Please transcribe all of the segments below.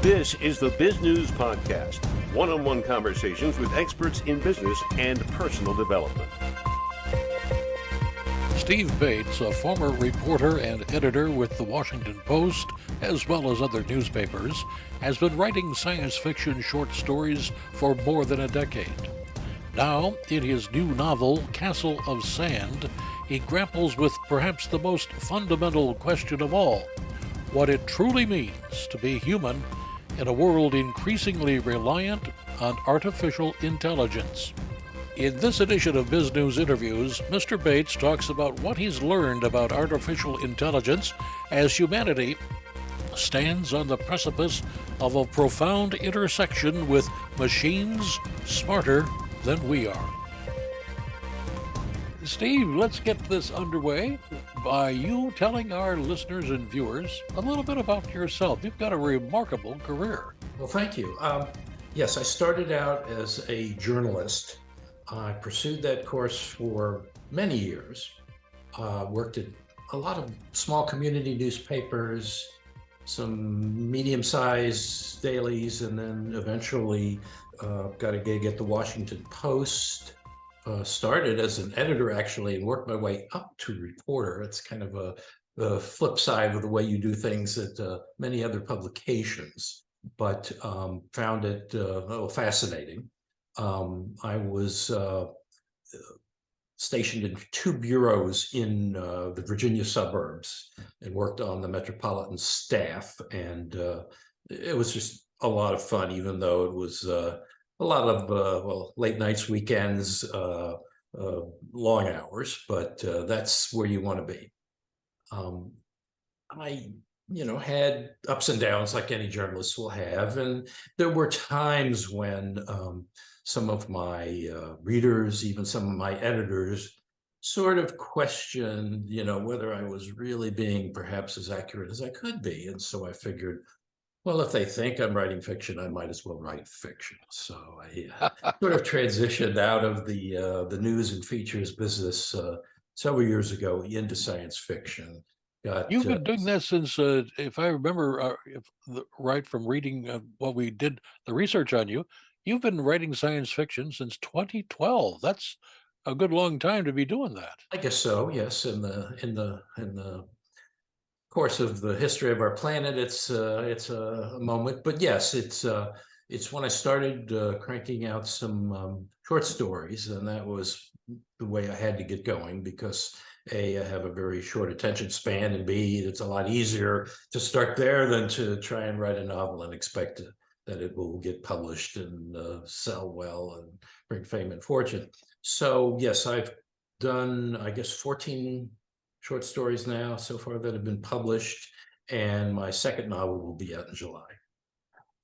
This is the Biz News Podcast, one-on-one conversations with experts in business and personal development. Steve Bates, a former reporter and editor with the Washington Post, as well as other newspapers, has been writing science fiction short stories for more than a decade. Now, in his new novel, Castle of Sand, he grapples with perhaps the most fundamental question of all: what it truly means to be human in a world increasingly reliant on artificial intelligence. In this edition of Biz News Interviews, Mr. Bates talks about what he's learned about artificial intelligence as humanity stands on the precipice of a profound intersection with machines smarter than we are. Steve, let's get this underway by you telling our listeners and viewers a little bit about yourself. You've got a remarkable career. Well, thank you. Yes, I started out as a journalist. I pursued that course for many years. Worked at a lot of small community newspapers, some medium-sized dailies, and then eventually got a gig at the Washington Post. Started as an editor, actually, and worked my way up to reporter. It's kind of the flip side of the way you do things at many other publications, but found it fascinating. I was stationed in two bureaus in the Virginia suburbs and worked on the metropolitan staff, and it was just a lot of fun, even though it was a lot of late nights, weekends, long hours, but that's where you want to be. I had ups and downs like any journalist will have, and there were times when some of my readers, even some of my editors, sort of questioned, whether I was really being perhaps as accurate as I could be. And so I figured, well, if they think I'm writing fiction, I might as well write fiction. So I sort of transitioned out of the news and features business several years ago into science fiction. You've been doing that since, if I remember right from reading what we did, the research on you, you've been writing science fiction since 2012. That's a good long time to be doing that. I guess so. Yes, in the course of the history of our planet, it's a moment. But yes, it's when I started cranking out some short stories, and that was the way I had to get going because A, I have a very short attention span, and B, it's a lot easier to start there than to try and write a novel and expect that it will get published and sell well and bring fame and fortune. So yes, I've done, I guess, 14 short stories now so far that have been published, and my second novel will be out in July.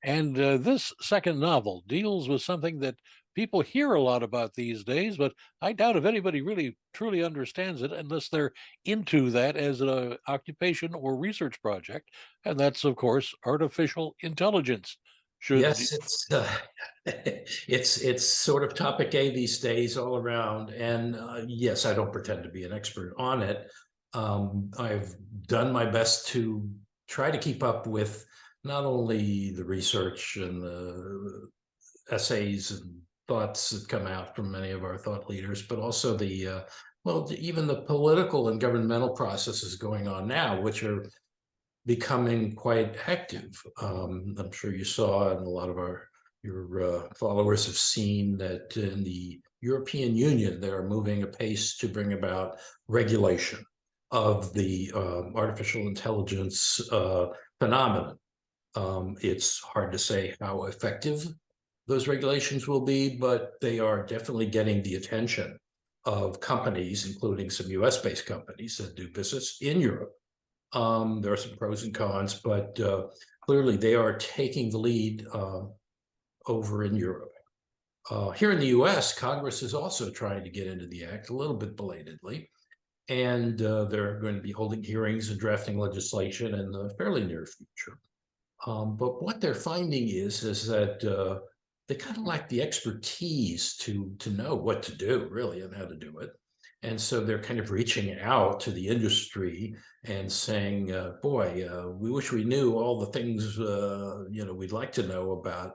And this second novel deals with something that people hear a lot about these days, but I doubt if anybody really truly understands it unless they're into that as an occupation or research project. And that's, of course, artificial intelligence. Yes, it's sort of topic A these days all around. And yes, I don't pretend to be an expert on it. I've done my best to try to keep up with not only the research and the essays and thoughts that come out from many of our thought leaders, but also even the political and governmental processes going on now, which are becoming quite active. I'm sure you saw, and a lot of your followers have seen that in the European Union, they are moving apace to bring about regulation of the artificial intelligence phenomenon. It's hard to say how effective those regulations will be, but they are definitely getting the attention of companies, including some US-based companies that do business in Europe. There are some pros and cons, but clearly they are taking the lead over in Europe. Here in the US, Congress is also trying to get into the act a little bit belatedly, and they're going to be holding hearings and drafting legislation in the fairly near future. But what they're finding is that they kind of lack the expertise to know what to do, really, and how to do it. And so they're kind of reaching out to the industry and saying, boy, we wish we knew all the things, we'd like to know about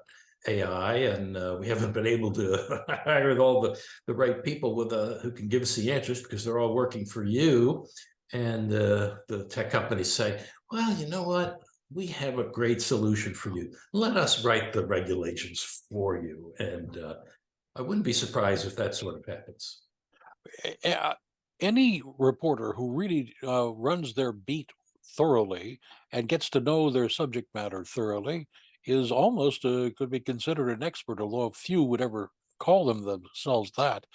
AI, and we haven't been able to hire all the right people who can give us the answers because they're all working for you. And the tech companies say, well, you know what? We have a great solution for you. Let us write the regulations for you. And I wouldn't be surprised if that sort of happens. Any reporter who really runs their beat thoroughly and gets to know their subject matter thoroughly is almost could be considered an expert, although few would ever call themselves that.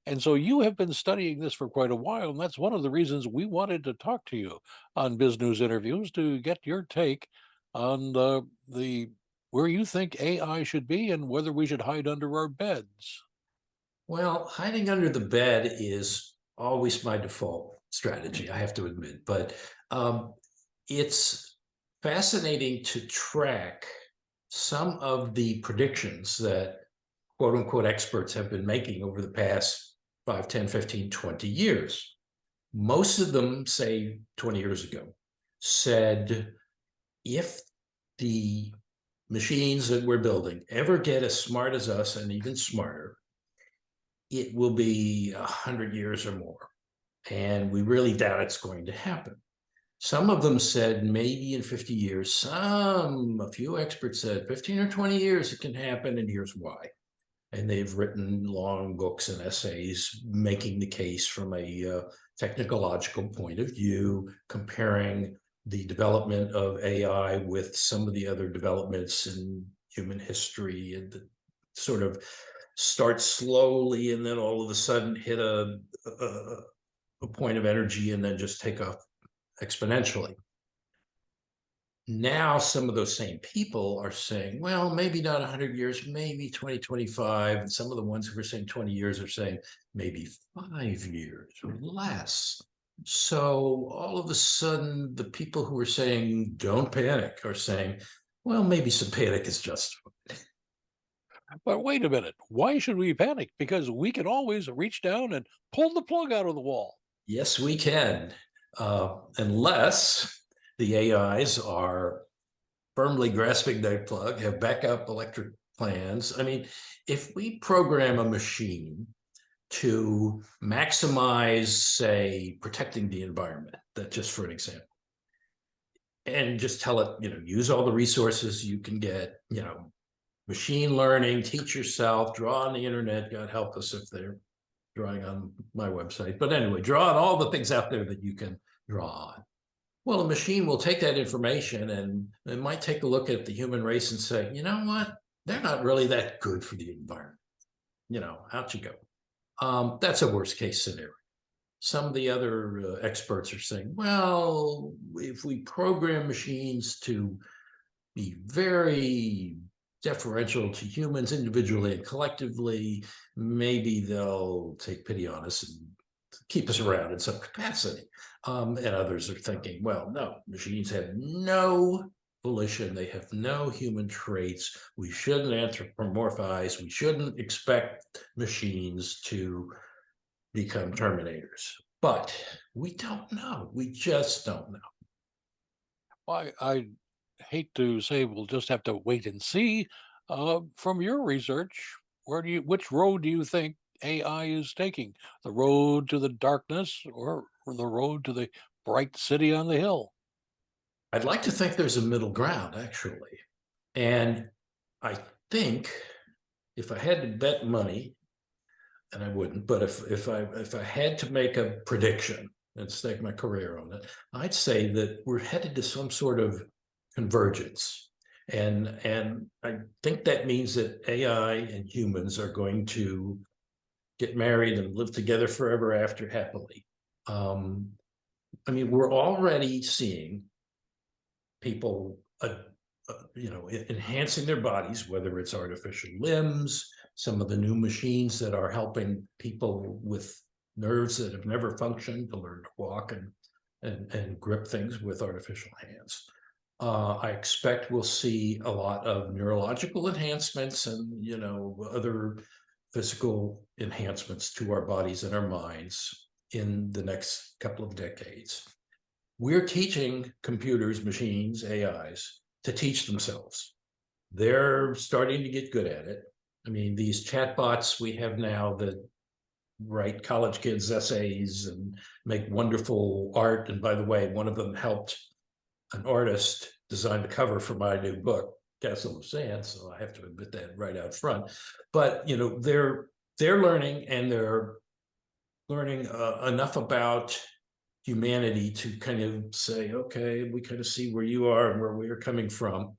And so you have been studying this for quite a while, and that's one of the reasons we wanted to talk to you on Biz News Interviews to get your take on the where you think AI should be and whether we should hide under our beds. Well, hiding under the bed is always my default strategy, I have to admit. But it's fascinating to track some of the predictions that quote unquote experts have been making over the past 5, 10, 15, 20 years. Most of them, say 20 years ago, said if the machines that we're building ever get as smart as us and even smarter, it will be 100 years or more. And we really doubt it's going to happen. Some of them said maybe in 50 years, a few experts said 15 or 20 years it can happen, and here's why. And they've written long books and essays making the case from a technological point of view, comparing the development of AI with some of the other developments in human history, and sort of start slowly and then all of a sudden hit a point of energy and then just take off exponentially. Now, some of those same people are saying, well, maybe not 100 years, maybe 2025. And some of the ones who are saying 20 years are saying maybe 5 years or less. So all of a sudden, the people who are saying don't panic are saying, well, maybe some panic is justified. But wait a minute, why should we panic? Because we can always reach down and pull the plug out of the wall. Yes, we can, unless the AIs are firmly grasping that plug, have backup electric plans. I mean, if we program a machine to maximize, say, protecting the environment, that just for an example, and just tell it, use all the resources you can get, machine learning, teach yourself, draw on the internet, God help us if they're drawing on my website. But anyway, draw on all the things out there that you can draw on. Well, a machine will take that information and it might take a look at the human race and say, you know what? They're not really that good for the environment. Out you go. That's a worst case scenario. Some of the other experts are saying, well, if we program machines to be very deferential to humans individually and collectively, maybe they'll take pity on us and keep us around in some capacity. And others are thinking, well, no, machines have no volition. They have no human traits. We shouldn't anthropomorphize. We shouldn't expect machines to become terminators. But we don't know. We just don't know. I hate to say we'll just have to wait and see. From your research, which road do you think AI is taking? The road to the darkness or the road to the bright city on the hill? I'd like to think there's a middle ground, actually. And I think if I had to bet money, and I wouldn't, but if I had to make a prediction and stake my career on it, I'd say that we're headed to some sort of convergence. And I think that means that AI and humans are going to get married and live together forever after happily. I mean, we're already seeing people, enhancing their bodies, whether it's artificial limbs, some of the new machines that are helping people with nerves that have never functioned to learn to walk and grip things with artificial hands. I expect we'll see a lot of neurological enhancements and, other physical enhancements to our bodies and our minds in the next couple of decades. We're teaching computers, machines, AIs to teach themselves. They're starting to get good at it. I mean, these chatbots we have now that write college kids' essays and make wonderful art. And by the way, one of them helped an artist design the cover for my new book, Castle of Sand. So I have to admit that right out front. But they're learning, and they're learning enough about humanity to kind of say, okay, we kind of see where you are and where we're coming from.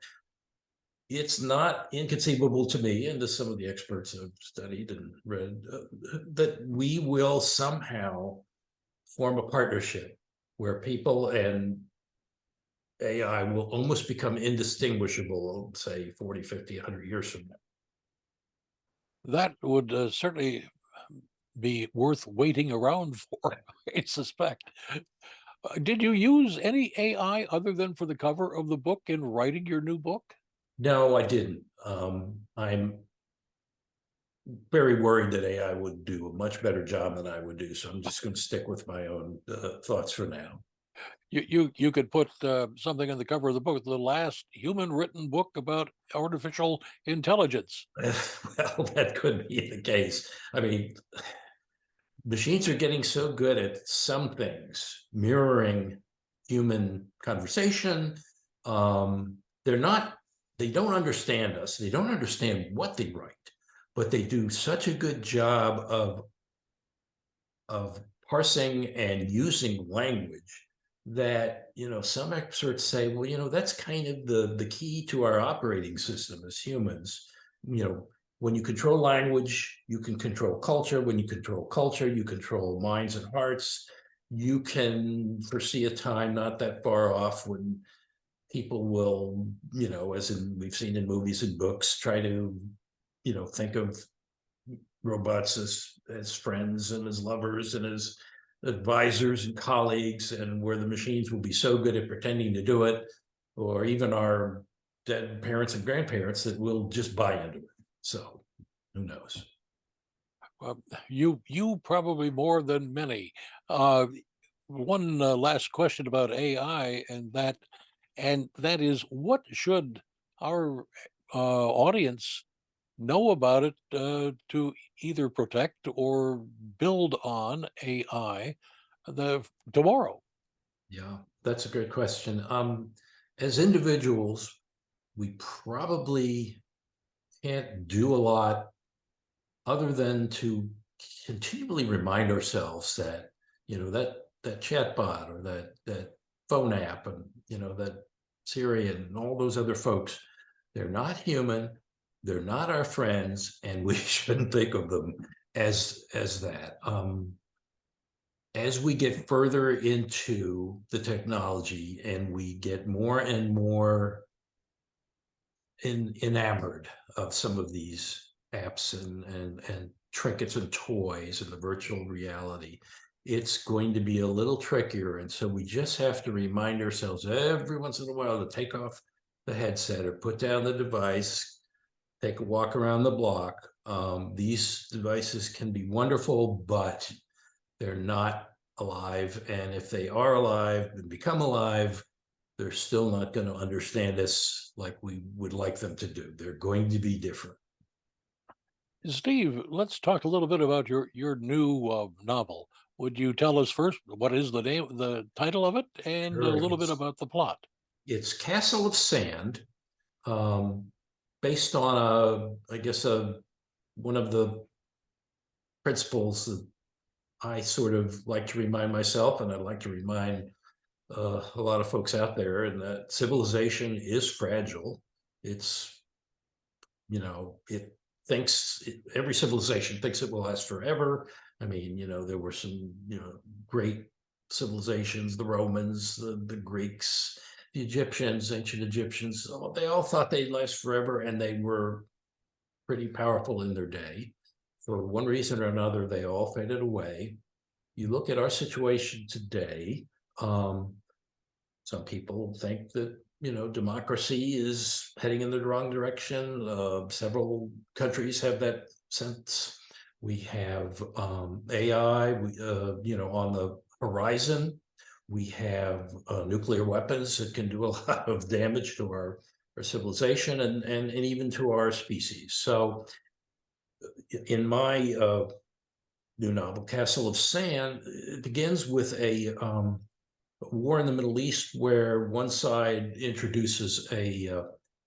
It's not inconceivable to me and to some of the experts I've studied and read that we will somehow form a partnership where people and AI will almost become indistinguishable, say 40, 50, 100 years from now. That would certainly be worth waiting around for, I suspect. Did you use any AI other than for the cover of the book in writing your new book? No, I didn't. I'm very worried that AI would do a much better job than I would do. So I'm just going to stick with my own thoughts for now. You could put something on the cover of the book, the last human written book about artificial intelligence. Well, that could be the case. I mean, machines are getting so good at some things, mirroring human conversation. They don't understand us. They don't understand what they write, but they do such a good job of parsing and using language that some experts say, well, that's kind of the key to our operating system as humans. When you control language, you can control culture. When you control culture, you control minds and hearts. You can foresee a time not that far off when people will, as we've seen in movies and books, try to, think of robots as friends and as lovers and as advisors and colleagues, and where the machines will be so good at pretending to do it, or even our dead parents and grandparents, that we'll just buy into it. So who knows? You probably more than many. One last question about AI, and that is, what should our audience know about it to either protect or build on AI tomorrow? Yeah, that's a great question. As individuals, we probably can't do a lot other than to continually remind ourselves that that chatbot or that phone app, and that Siri and all those other folks, they're not human, they're not our friends, and we shouldn't think of them as that. As we get further into the technology and we get more and more enamored of some of these apps and trinkets and toys and the virtual reality, it's going to be a little trickier. And so we just have to remind ourselves every once in a while to take off the headset or put down the device, take a walk around the block. These devices can be wonderful, but they're not alive. And if they are alive and become alive, they're still not going to understand us like we would like them to do. They're going to be different. Steve, let's talk a little bit about your new novel. Would you tell us first what is the title of it, and a Sure. little bit about the plot? It's Castle of Sand, based on one of the principles that I sort of like to remind myself, and I'd like to remind a lot of folks out there, and that civilization is fragile. It's, every civilization thinks it will last forever. I mean, there were some, great civilizations, the Romans, the Greeks, the Egyptians, ancient Egyptians, they all thought they'd last forever, and they were pretty powerful in their day. For one reason or another, they all faded away. You look at our situation today, some people think that, democracy is heading in the wrong direction. Several countries have that sense. We have AI, on the horizon. We have nuclear weapons that can do a lot of damage to our civilization and even to our species. So in my new novel, Castle of Sand, it begins with a war in the Middle East where one side introduces a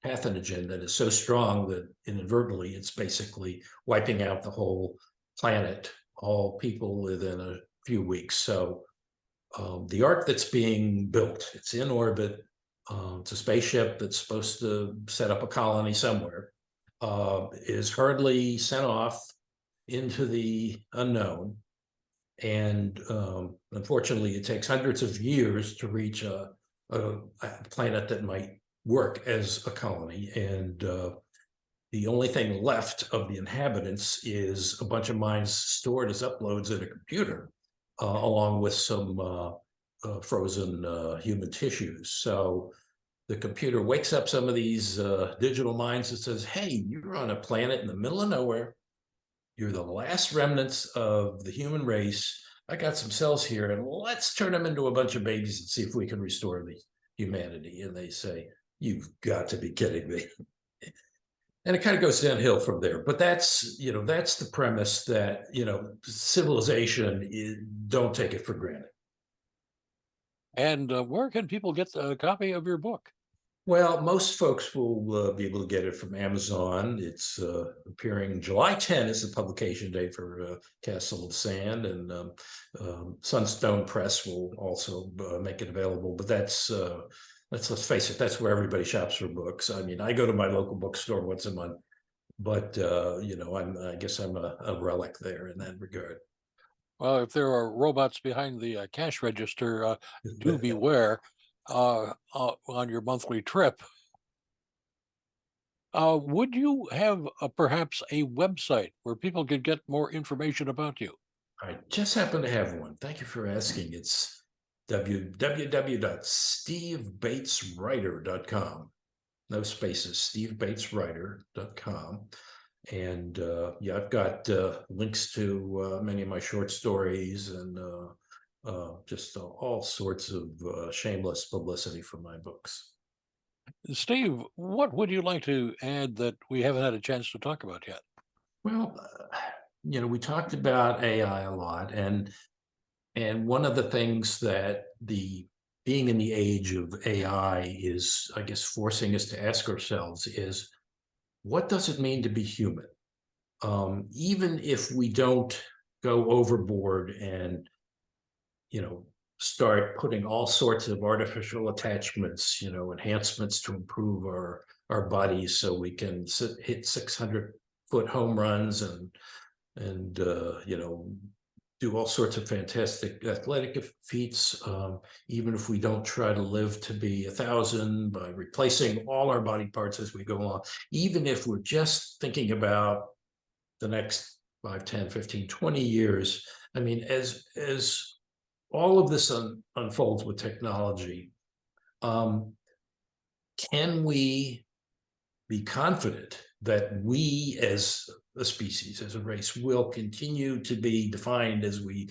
pathogen that is so strong that inadvertently it's basically wiping out the whole planet, all people within a few weeks. So the ark that's being built, it's in orbit. It's a spaceship that's supposed to set up a colony somewhere, is hurriedly sent off into the unknown. And unfortunately, it takes hundreds of years to reach a planet that might work as a colony. And the only thing left of the inhabitants is a bunch of minds stored as uploads in a computer, along with some frozen human tissues. So the computer wakes up some of these digital minds and says, hey, you're on a planet in the middle of nowhere. You're the last remnants of the human race. I got some cells here, and let's turn them into a bunch of babies and see if we can restore the humanity. And they say, you've got to be kidding me. And it kind of goes downhill from there. But that's the premise that, civilization don't take it for granted. And where can people get a copy of your book? Well, most folks will be able to get it from Amazon. It's appearing July 10 is the publication date for Castle of Sand, and Sunstone Press will also make it available. But let's face it, that's where everybody shops for books. I mean, I go to my local bookstore once a month, but I guess I'm a relic there in that regard. Well, if there are robots behind the cash register, do beware on your monthly trip. Would you have perhaps a website where people could get more information about you? I just happen to have one. Thank you for asking. It's www.stevebateswriter.com. No spaces, stevebateswriter.com. And I've got links to many of my short stories and just all sorts of shameless publicity for my books. Steve, what would you like to add that we haven't had a chance to talk about yet? Well, we talked about AI a lot, and one of the things that being in the age of AI is, I guess, forcing us to ask ourselves is, what does it mean to be human? Even if we don't go overboard and, start putting all sorts of artificial attachments, enhancements to improve our bodies so we can hit 600-foot home runs and do all sorts of fantastic athletic feats, even if we don't try to live to be 1,000 by replacing all our body parts as we go along, even if we're just thinking about the next 5, 10, 15, 20 years. I mean, as all of this unfolds with technology, can we be confident that we as a species, as a race, will continue to be defined as we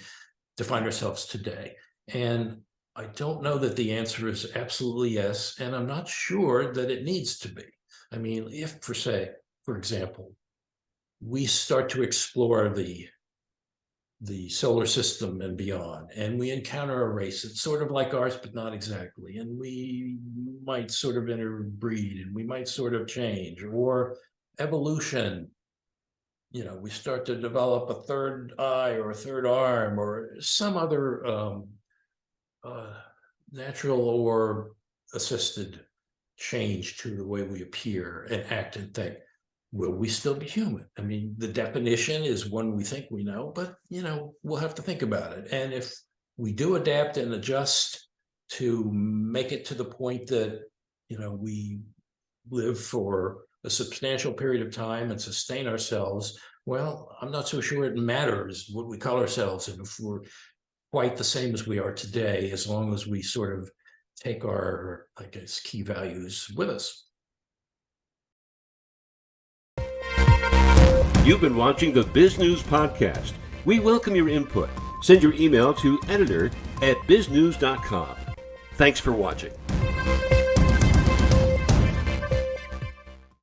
define ourselves today? And I don't know that the answer is absolutely yes, and I'm not sure that it needs to be. I mean, if, for example, we start to explore the solar system and beyond, and we encounter a race that's sort of like ours, but not exactly, and we might sort of interbreed, and we might sort of change, or evolution, we start to develop a third eye or a third arm or some other natural or assisted change to the way we appear and act and think. Will we still be human? I mean, the definition is one we think we know, but, we'll have to think about it. And if we do adapt and adjust to make it to the point that, we live for a substantial period of time and sustain ourselves, well, I'm not so sure it matters what we call ourselves and if we're quite the same as we are today, as long as we sort of take our, I guess, key values with us. You've been watching the Biz News Podcast. We welcome your input. Send your email to editor@biznews.com. Thanks for watching.